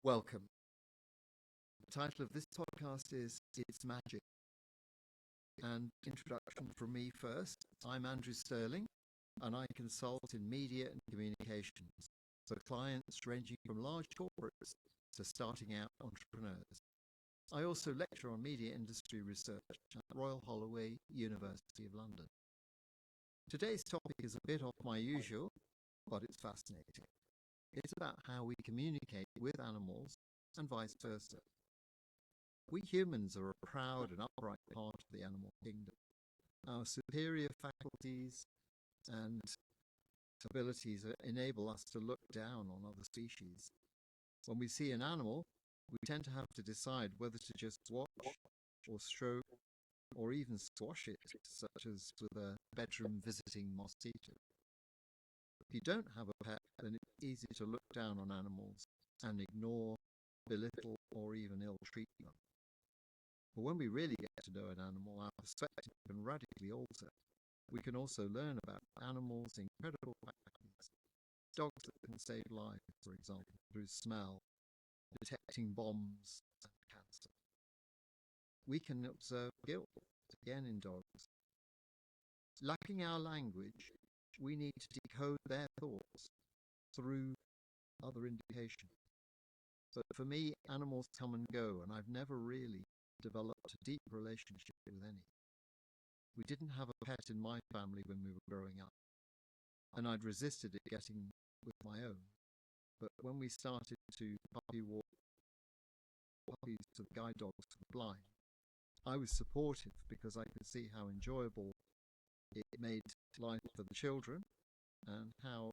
Welcome. The title of this podcast is It's Magic. And introduction from me first. I'm Andrew Sterling, and I consult in media and communications for clients ranging from large corporates to starting out entrepreneurs. I also lecture on media industry research at Royal Holloway, University of London. Today's topic is a bit off my usual, but it's fascinating. It's about how we communicate with animals and vice versa. We humans are a proud and upright part of the animal kingdom. Our superior faculties and abilities enable us to look down on other species. When we see an animal, we tend to have to decide whether to just watch or stroke or even squash it, such as with a bedroom visiting mosquito. If you don't have a pet, then it's easy to look down on animals and ignore, belittle, or even ill-treat them. But when we really get to know an animal, our perspective can radically alter. We can also learn about animals' incredible faculties. Dogs that can save lives, for example, through smell, detecting bombs and cancer. We can observe guilt, again in dogs. Lacking our language, we need to decode their thoughts through other indications. But for me, animals come and go, and I've never really developed a deep relationship with any. We didn't have a pet in my family when we were growing up, and I'd resisted it getting with my own. But when we started to puppy walk puppies to the guide dogs for the blind, I was supportive because I could see how enjoyable it made life for the children and how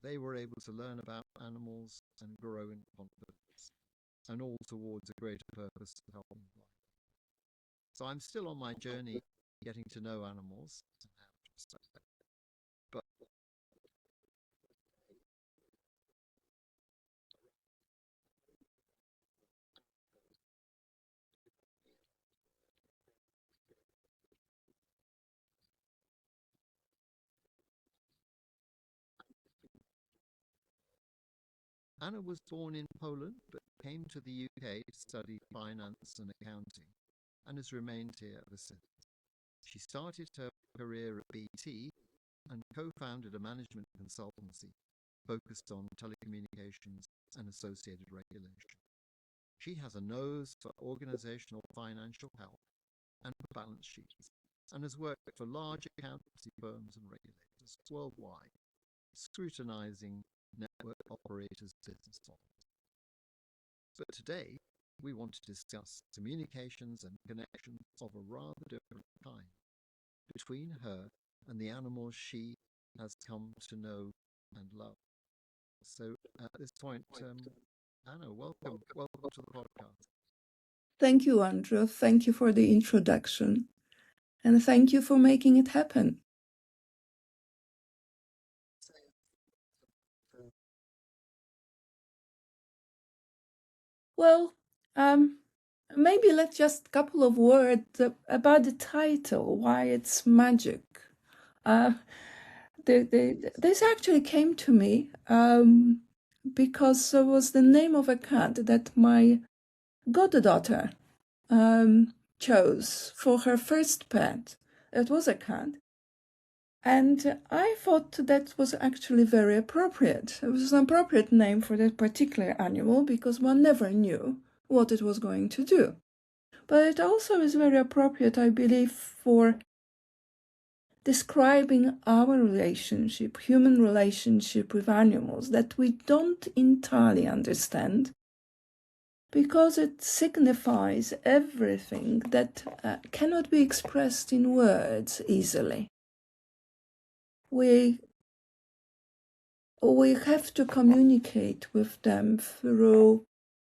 they were able to learn about animals and grow in confidence, and all towards a greater purpose of helping life. So I'm still on my journey getting to know animals and how to respect them. But Anna was born in Poland, but came to the UK to study finance and accounting, and has remained here ever since. She started her career at BT and co-founded a management consultancy focused on telecommunications and associated regulation. She has a nose for organizational financial health and for balance sheets, and has worked for large accountancy firms and regulators worldwide, scrutinizing network operators' business models. But today, we want to discuss communications and connections of a rather different kind between her and the animals she has come to know and love. So at this point, Anna, welcome to the podcast. Thank you, Andrew. Thank you for the introduction. And thank you for making it happen. Well, maybe let's just a couple of words about the title, why it's magic. This actually came to me because it was the name of a cat that my goddaughter chose for her first pet. It was a cat. And I thought that was actually very appropriate. It was an appropriate name for that particular animal because one never knew what it was going to do. But it also is very appropriate, I believe, for describing our relationship, human relationship with animals that we don't entirely understand, because it signifies everything that cannot be expressed in words easily. We have to communicate with them through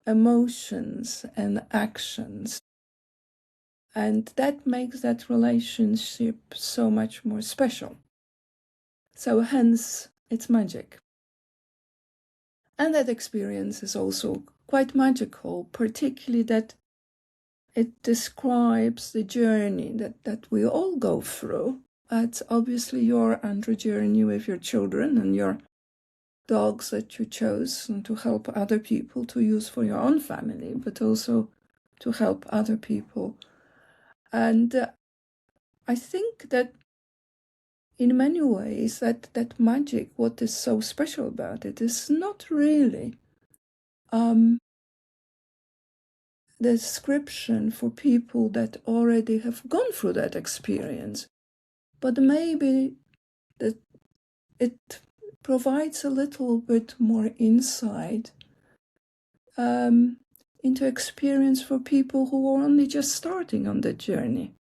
emotions and actions. And that makes that relationship so much more special. So hence, it's magic. And that experience is also quite magical, particularly that it describes the journey that we all go through. It's obviously your Andrew journey with your children and your dogs that you chose and to help other people to use for your own family, but also to help other people. And I think that in many ways that magic, what is so special about it, is not really the description for people that already have gone through that experience, but maybe that it provides a little bit more insight into experience for people who are only just starting on the journey.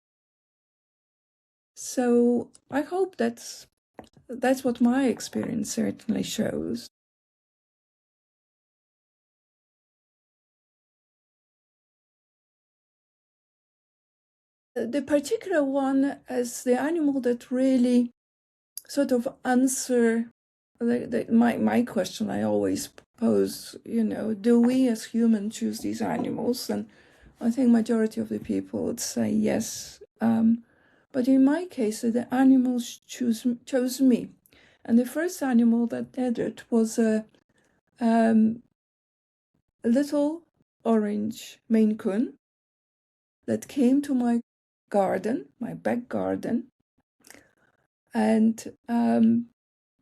So I hope that's what my experience certainly shows. The particular one as the animal that really sort of answer my question I always pose, do we as humans choose these animals? And I think majority of the people would say yes. But in my case, the animals chose me. And the first animal that did it was a little orange Maine Coon that came to my garden, my back garden, and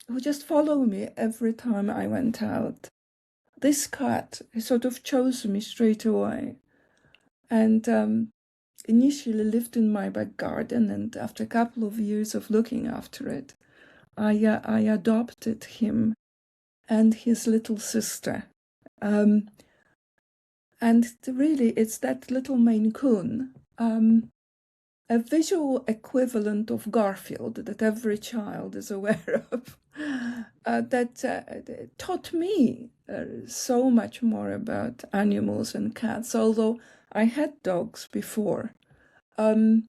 who just followed me every time I went out. This cat sort of chose me straight away, and initially lived in my back garden, and after a couple of years of looking after it, I adopted him and his little sister. And really, it's that little Maine Coon, a visual equivalent of Garfield that every child is aware of, that taught me so much more about animals and cats. Although I had dogs before, I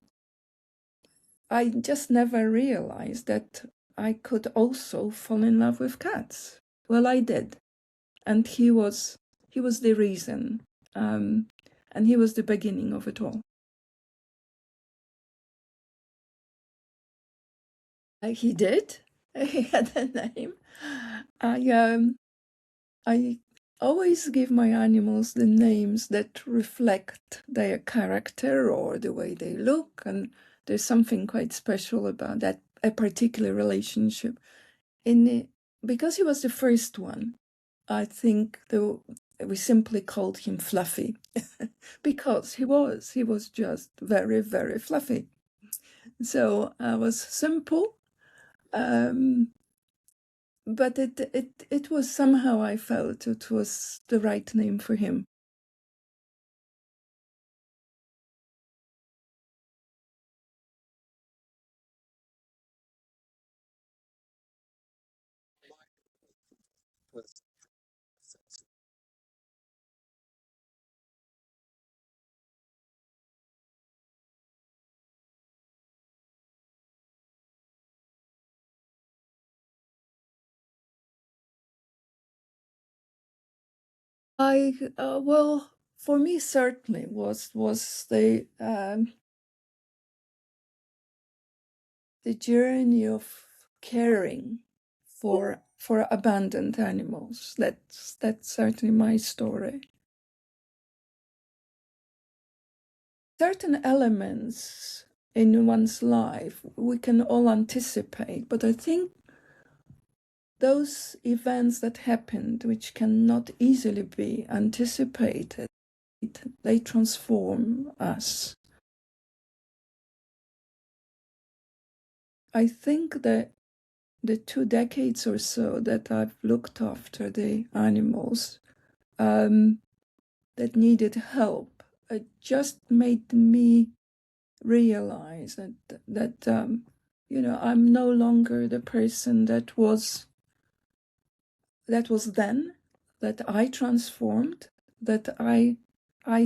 just never realized that I could also fall in love with cats. Well, I did, and he was the reason, and he was the beginning of it all. He did. He had a name. I always give my animals the names that reflect their character or the way they look, and there's something quite special about that, a particular relationship. Because he was the first one, I think we simply called him Fluffy because he was just very, very fluffy. So I was simple. But it was somehow I felt it was the right name for him. Well, for me certainly was the journey of caring for abandoned animals. That's certainly my story. Certain elements in one's life we can all anticipate, but I think those events that happened, which cannot easily be anticipated, they transform us. I think that the 2 decades or so that I've looked after the animals that needed help just made me realize that I'm no longer the person that was then, that I transformed, that I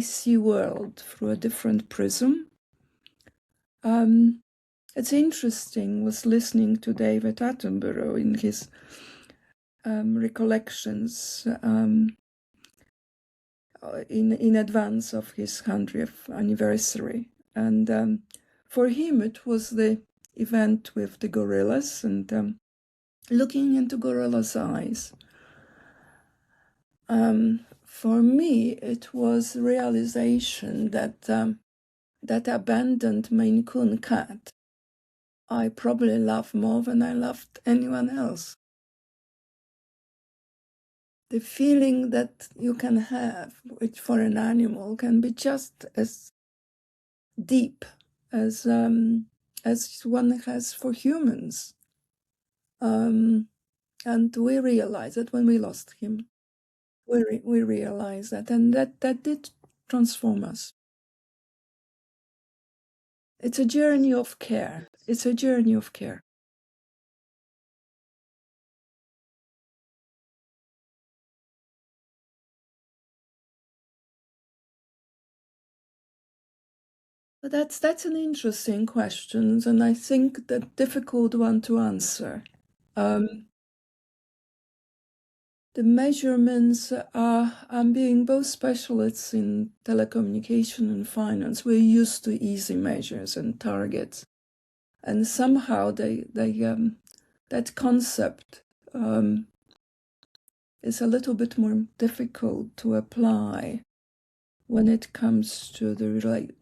see world through a different prism. It's interesting, was listening to David Attenborough in his recollections in advance of his 100th anniversary. And for him, it was the event with the gorillas and looking into gorillas' eyes. for me, it was realization that that abandoned Maine Coon cat I probably love more than I loved anyone else. The feeling that you can have, which for an animal can be just as deep as one has for humans. And we realized that when we lost him, we realized that, and that did transform us. It's a journey of care. It's a journey of care. But that's an interesting question, and I think the difficult one to answer. The measurements are, I'm being both specialists in telecommunication and finance. We're used to easy measures and targets. And somehow that concept is a little bit more difficult to apply when it comes to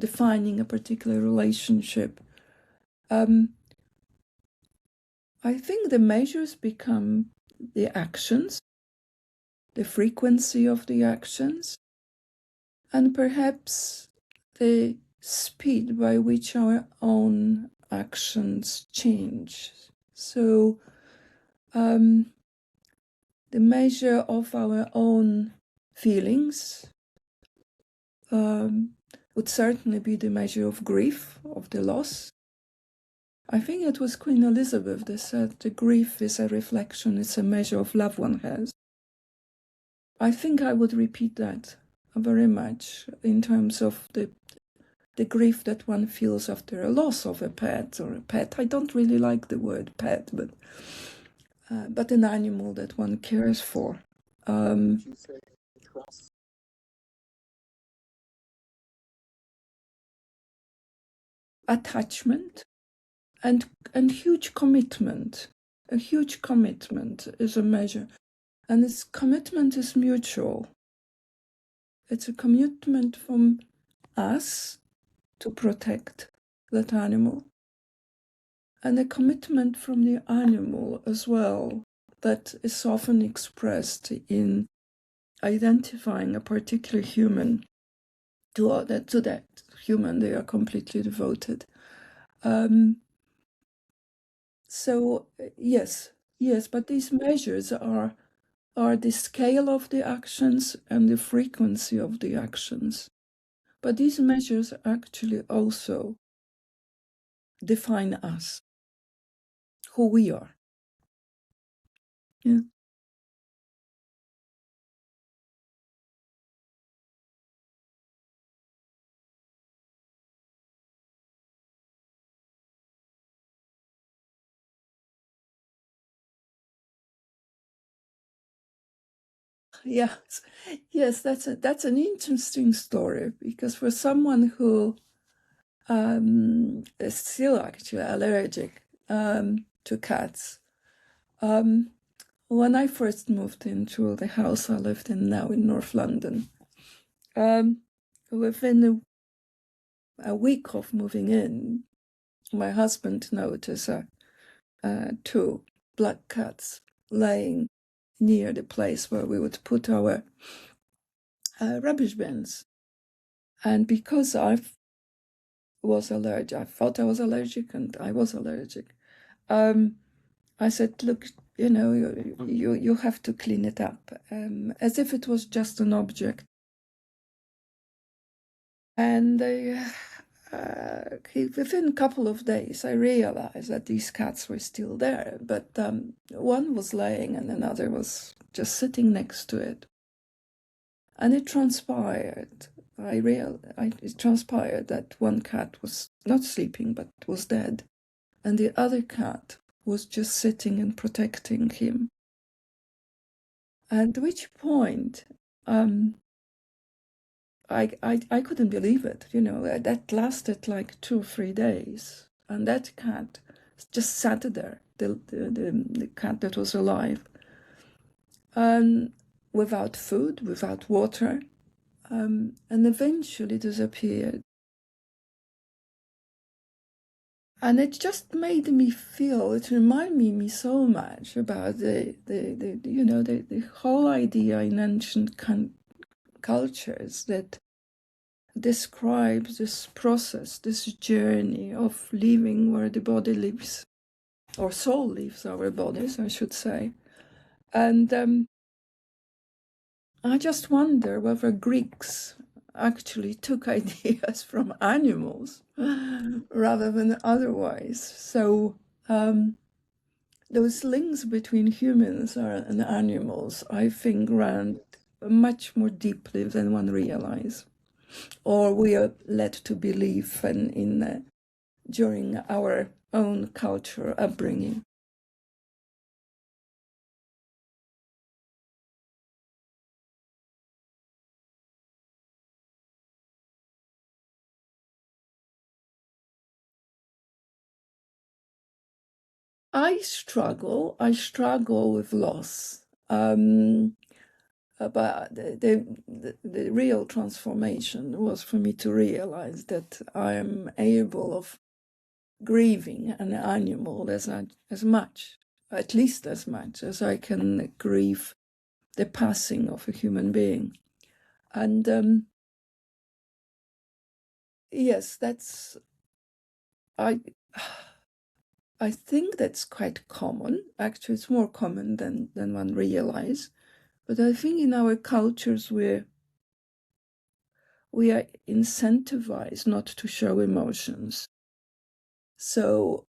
defining a particular relationship. I think the measures become the actions, the frequency of the actions, and perhaps the speed by which our own actions change. So the measure of our own feelings would certainly be the measure of grief, of the loss. I think it was Queen Elizabeth that said the grief is a reflection, it's a measure of love one has. I think I would repeat that very much in terms of the grief that one feels after a loss of a pet or a pet. I don't really like the word pet, but an animal that one cares for. Attachment and huge commitment. A huge commitment is a measure, and its commitment is mutual. It's a commitment from us to protect that animal, and a commitment from the animal as well that is often expressed in identifying a particular human. To that human they are completely devoted. So yes, but these measures are the scale of the actions and the frequency of the actions. But these measures actually also define us, who we are. Yeah. Yes, that's an interesting story, because for someone who is still actually allergic to cats, when I first moved into the house I lived in now in North London, within a week of moving in, my husband noticed two black cats laying near the place where we would put our rubbish bins. And because I was allergic, I thought I was allergic, and I was allergic. I said, look, you have to clean it up, as if it was just an object. And within a couple of days, I realized that these cats were still there, but one was laying and another was just sitting next to it. And it transpired. It transpired that one cat was not sleeping, but was dead, and the other cat was just sitting and protecting him. At which point, I couldn't believe it. That lasted like 2 or 3 days, and that cat just sat there, the cat that was alive. And without food, without water, and eventually disappeared. And it just made me feel, it reminded me so much about the whole idea in ancient cultures that describes this process, this journey of living where the body lives, or soul leaves our bodies, I should say. And I just wonder whether Greeks actually took ideas from animals rather than otherwise. So those links between humans and animals, I think, ran much more deeply than one realizes, or we are led to believe during our own culture upbringing. I struggle with loss. But the real transformation was for me to realize that I am able of grieving an animal as much, at least as much as I can grieve the passing of a human being. And yes, I think that's quite common. Actually, it's more common than one realizes. But I think in our cultures we are incentivized not to show emotions. So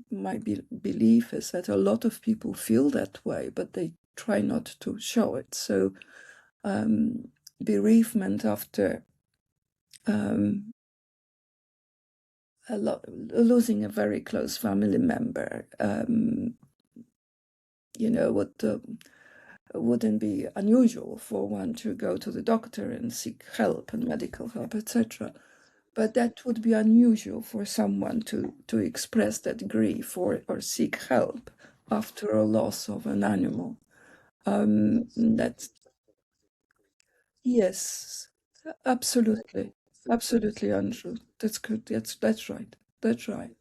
my belief is that a lot of people feel that way, but they try not to show it. So bereavement after losing a very close family member, wouldn't be unusual for one to go to the doctor and seek help and medical help, etc. But that would be unusual for someone to express that grief or seek help after a loss of an animal. That's yes, absolutely, absolutely, Andrew. That's good. That's right. That's right.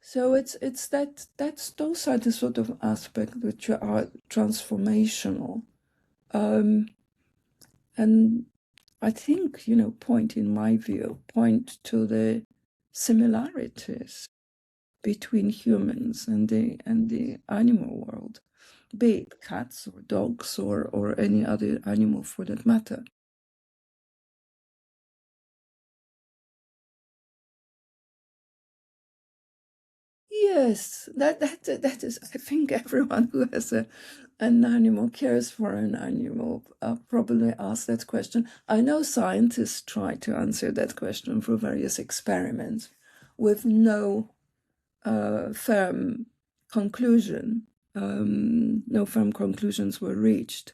So it's those are the sort of aspects which are transformational, and I think point in my view to the similarities between humans and the animal world, be it cats or dogs or any other animal for that matter. Yes, that is. I think everyone who has an animal cares for an animal probably asks that question. I know scientists try to answer that question through various experiments, with no firm conclusion. No firm conclusions were reached.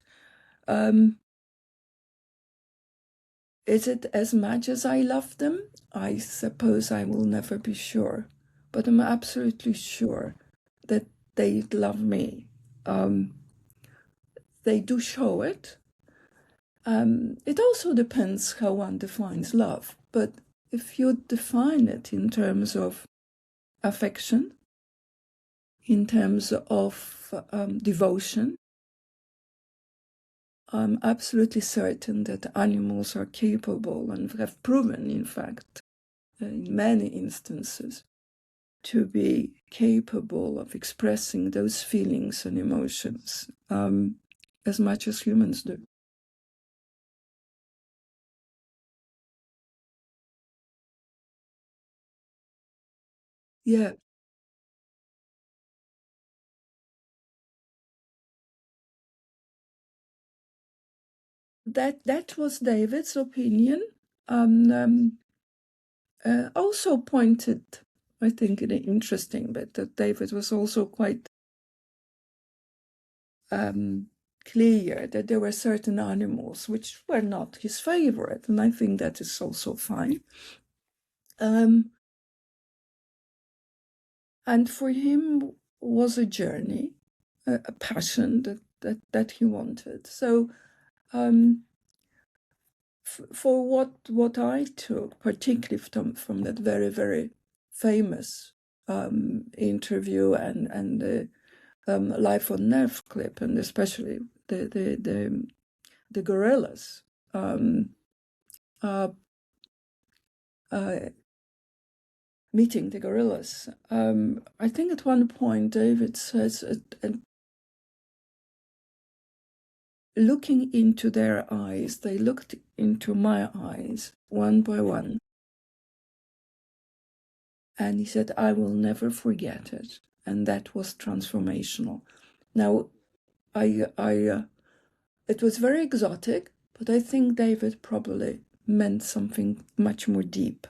Is it as much as I love them? I suppose I will never be sure, but I'm absolutely sure that they love me. They do show it. It also depends how one defines love, but if you define it in terms of affection, in terms of devotion, I'm absolutely certain that animals are capable and have proven, in fact, in many instances, to be capable of expressing those feelings and emotions as much as humans do. Yeah, that was David's opinion. Also pointed, I think, in an interesting bit that David was also quite clear that there were certain animals which were not his favorite, and I think that is also fine. And for him was a journey, a passion that he wanted. So for what I took, particularly from that very, very famous interview and the Life on Nerve clip, and especially the gorillas. Meeting the gorillas. I think at one point David says, looking into their eyes, they looked into my eyes one by one. And he said, I will never forget it. And that was transformational. Now, it was very exotic, but I think David probably meant something much more deep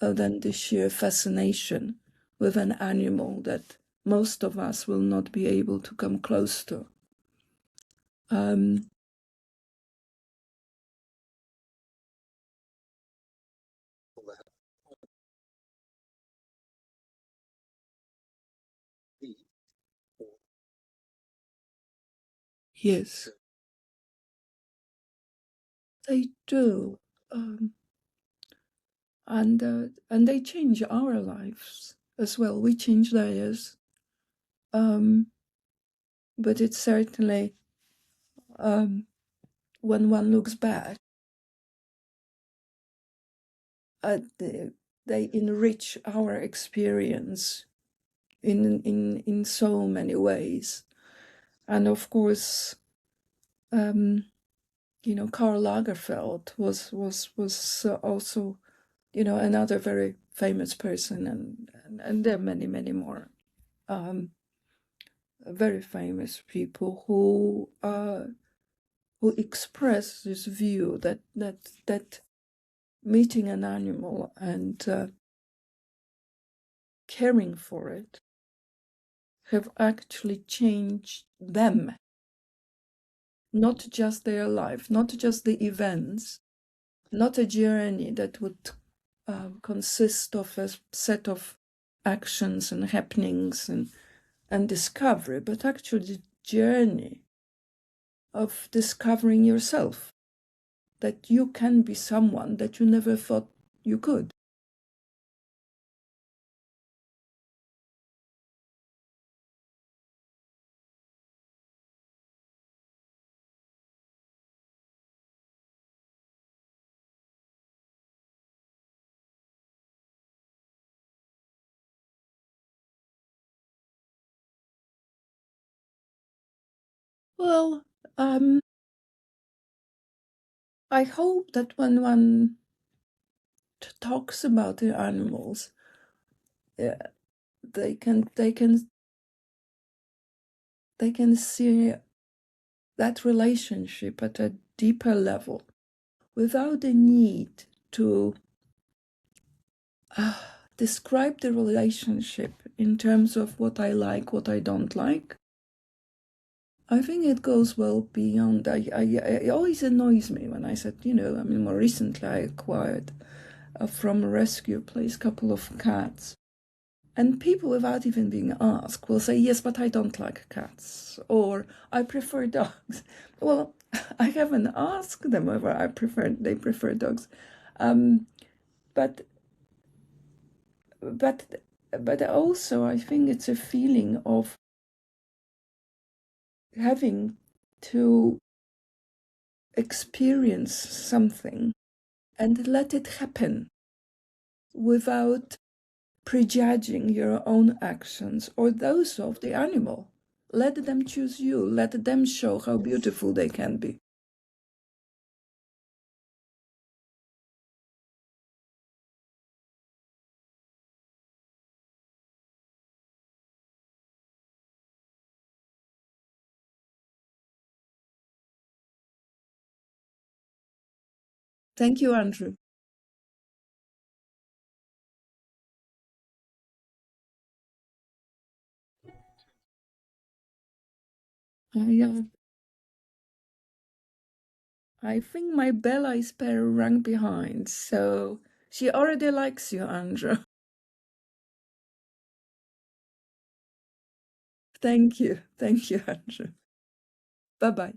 than the sheer fascination with an animal that most of us will not be able to come close to. Yes, they do. And they change our lives as well. We change theirs. But it's certainly, when one looks back, they enrich our experience in so many ways. And of course, you know, Karl Lagerfeld was also, you know, another very famous person, and there are many, many more very famous people who express this view that meeting an animal and caring for it have actually changed them, not just their life, not just the events, not a journey that would consist of a set of actions and happenings and discovery, but actually the journey of discovering yourself, that you can be someone that you never thought you could. Well, I hope that when one talks about the animals, they can see that relationship at a deeper level without the need to describe the relationship in terms of what I like, what I don't like. I think it goes well beyond. It always annoys me when I said, you know, I mean, more recently I acquired from a rescue place a couple of cats. And people, without even being asked, will say, yes, but I don't like cats, or I prefer dogs. Well, I haven't asked them whether they prefer dogs. But also I think it's a feeling of having to experience something and let it happen without prejudging your own actions or those of the animal. Let them choose you. Let them show how beautiful they can be. Thank you, Andrew. I think my Bella is pair rang behind, so she already likes you, Andrew. Thank you, Andrew. Bye-bye.